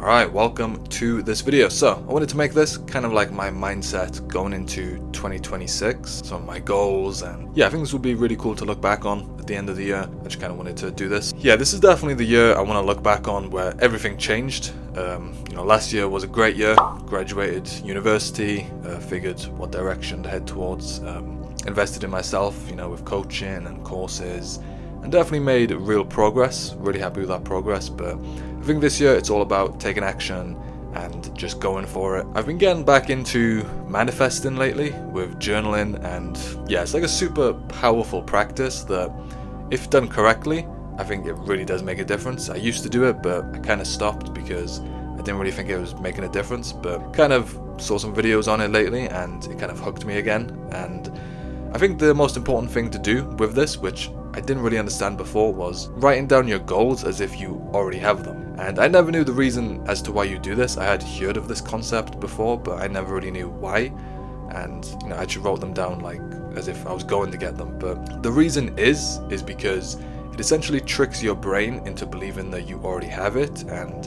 Alright, welcome to this video. So, I wanted to make this kind of like my mindset going into 2026, some of my goals, and yeah, I think this would be really cool to look back on at the end of the year. I just kind of wanted to do this. Yeah, this is definitely the year I want to look back on where everything changed. Last year was a great year, graduated university, figured what direction to head towards, invested in myself, with coaching and courses, and definitely made real progress. Really happy with that progress, but I think this year it's all about taking action and just going for it. I've been getting back into manifesting lately with journaling, and yeah, it's like a super powerful practice that if done correctly, I think it really does make a difference. I used to do it, but I kind of stopped because I didn't really think it was making a difference, but kind of saw some videos on it lately and it kind of hooked me again. And I think the most important thing to do with this, which I didn't really understand before, was writing down your goals as if you already have them. And I never knew the reason as to why you do this. I had heard of this concept before, but I never really knew why. And I just wrote them down like as if I was going to get them. But the reason is because it essentially tricks your brain into believing that you already have it, and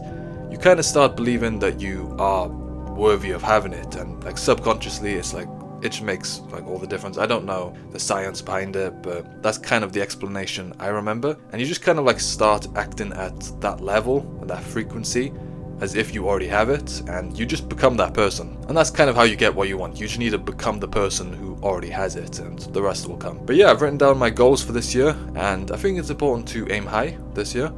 you kind of start believing that you are worthy of having it, and like subconsciously it's like it just makes like all the difference. I don't know the science behind it, but that's kind of the explanation I remember. And you just kind of like start acting at that level and that frequency as if you already have it, and you just become that person. And that's kind of how you get what you want. You just need to become the person who already has it, and the rest will come. But yeah, I've written down my goals for this year, and I think it's important to aim high this year.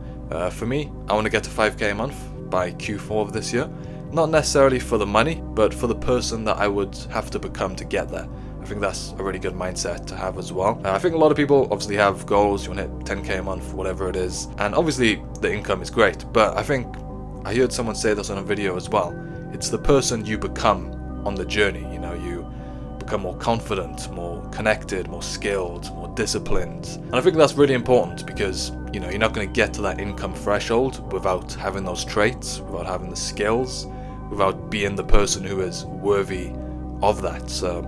For me, I want to get to 5k a month by Q4 of this year. Not necessarily for the money, but for the person that I would have to become to get there. I think that's a really good mindset to have as well. I think a lot of people obviously have goals. You want to hit 10k a month, whatever it is, and obviously the income is great, but I think I heard someone say this on a video as well. It's the person you become on the journey. You become more confident, more connected, more skilled, more disciplined. And I think that's really important because you're not going to get to that income threshold without having those traits, without having the skills, without being the person who is worthy of that. So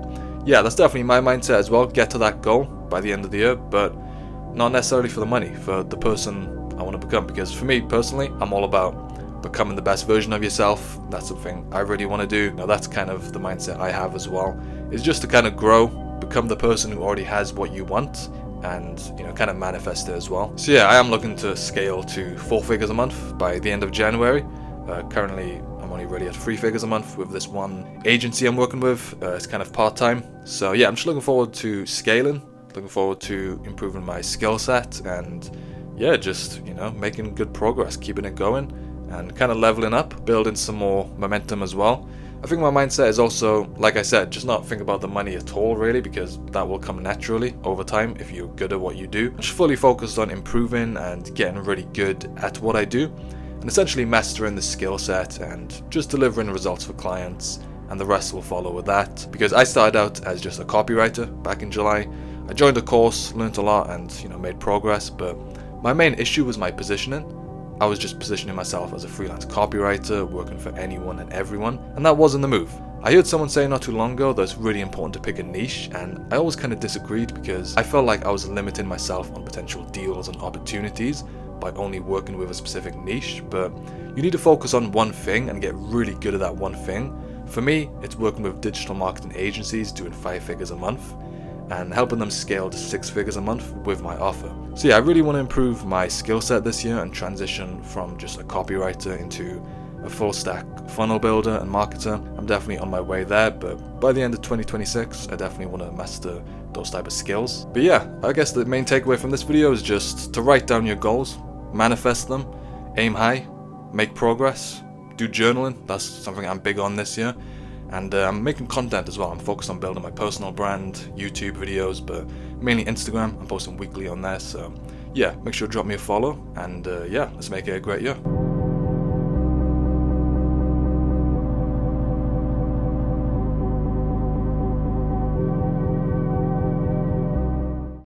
yeah, that's definitely my mindset as well. Get to that goal by the end of the year, but not necessarily for the money, for the person I want to become. Because for me personally, I'm all about becoming the best version of yourself. That's something I really want to do. That's kind of the mindset I have as well, is just to kind of grow, become the person who already has what you want, and kind of manifest it as well. So yeah, I am looking to scale to 4 figures a month by the end of January. Currently I'm only really at 3 figures a month with this one agency I'm working with. It's kind of part-time. So yeah, I'm just looking forward to scaling, looking forward to improving my skill set, and yeah, just making good progress, keeping it going, and kind of leveling up, building some more momentum as well. I think my mindset is also, like I said, just not think about the money at all really, because that will come naturally over time if you're good at what you do. I'm just fully focused on improving and getting really good at what I do, and essentially mastering the skill set and just delivering results for clients, and the rest will follow with that. Because I started out as just a copywriter back in July. I joined a course, learned a lot, and made progress, but my main issue was my positioning. I was just positioning myself as a freelance copywriter, working for anyone and everyone, and that wasn't the move. I heard someone say not too long ago that it's really important to pick a niche, and I always kind of disagreed because I felt like I was limiting myself on potential deals and opportunities by only working with a specific niche. But you need to focus on one thing and get really good at that one thing. For me, it's working with digital marketing agencies doing 5 figures a month and helping them scale to 6 figures a month with my offer. So yeah, I really want to improve my skill set this year and transition from just a copywriter into a full stack funnel builder and marketer. I'm definitely on my way there, but by the end of 2026, I definitely want to master those type of skills. But yeah, I guess the main takeaway from this video is just to write down your goals, manifest them, aim high, make progress, do journaling. That's something I'm big on this year. And I'm making content as well. I'm focused on building my personal brand, YouTube videos, but mainly Instagram. I'm posting weekly on there. So yeah, make sure to drop me a follow, and yeah, let's make it a great year.